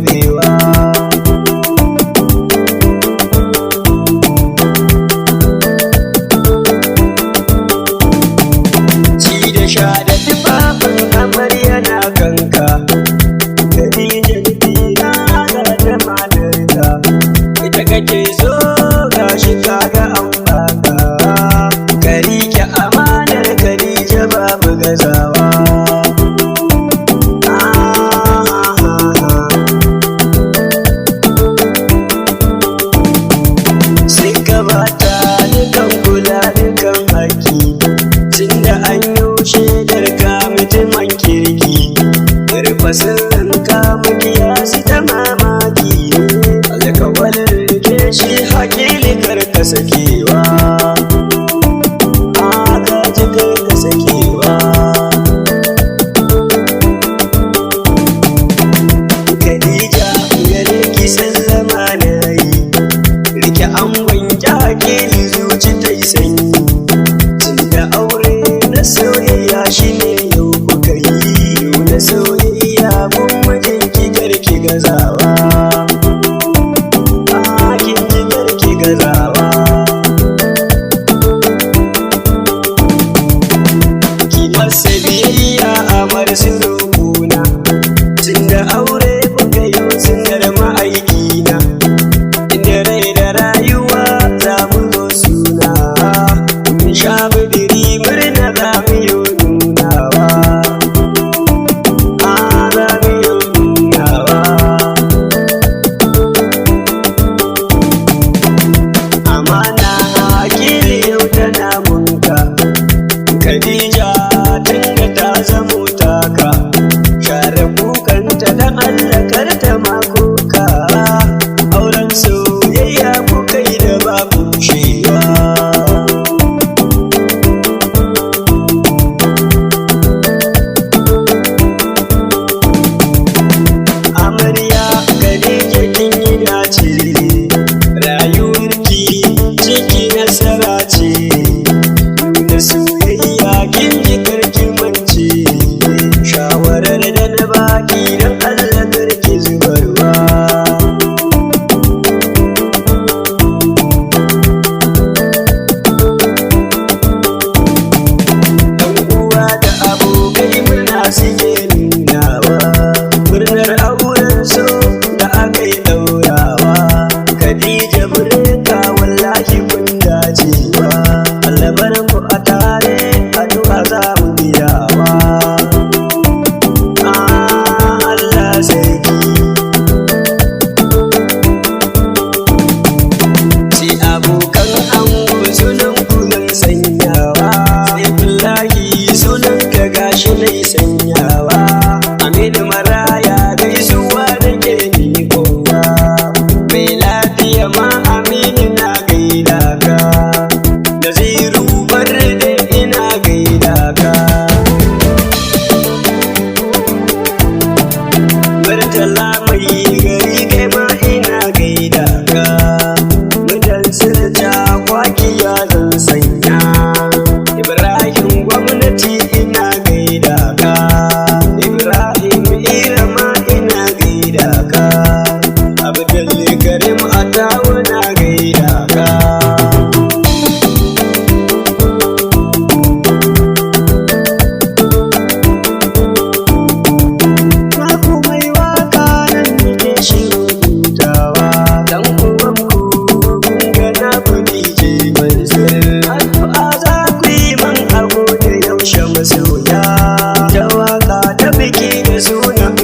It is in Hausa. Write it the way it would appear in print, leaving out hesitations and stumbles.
daɗewa. Ci da sha da tufafin amarya na kanka, Khadija bina ga ta matarka, ita kake so gashi kaga an baka, ka riƙe amanar Khadija babu gazawa. Sun gabata dukan kula dukan haƙƙi, tunda an yi shaidar ka mutumin kirki, rufa sirrin ka makiyasi ta mamaki, alƙawarin rike shi haƙili kar ka sakewa, aka ji kar ka sakewa. Khadija gare ki sallama na yi, rike angon hakili zuci ta yi sanyi, tunda aure na soyayya shi ne yau kuka yi, na soyayya kun mijinki karki gazawa, kin ji karki gazawa. Ki masa biyayya a marsu kuna, tunda aure kuka yi sunar ma'aikina, inda rai da rayuwa za mu zo suna, mun sha bidiri murna za mu yi nunawa, za mu yi nunawa. Amana hakili yau tana munka, Khadija tunda ta zamo taka, share kukanta dan Allah kar ta makoka, auren soyayya kuka yi da babu shewa. Amarya Khadija kin yi dace, rayuwarki ciki nasara ce, nuna soyayya kin ji karki mance, shawarar da na baki don Allah karki zubarwa. Ɗan uwa da abokai murna suke nunawa, murnar auren so da aka yi ɗaurawa, Khadija burka wallahi kun dacewa, Allah bar mu a tare addu'a za mu biyawa. Allah sarki. Sai abokan ango sunan kunan sanyawa, sai billahi sunan ka gashi nai sanyawa, Aminu Maraya gaisuwa da ke miƙowa, mai lafiya ma Aminu na gaida ka, Naziru barde ina gaida ka, Murtala mai gari kai ma ina gaida ka, mutan sirja kwakiya zan sanya, Ibrahim gwamnati ina gaida ka, Ibrahim Irama ina gaida ka, Abdul Karim Atawu na gaida ka. Na kuma yi waka nan nake shirin hutawa, dan uwanku kun ga na kudi je mansur, addu'a za ku yi man abu da yaushe masoya, da waka ta biki da sunan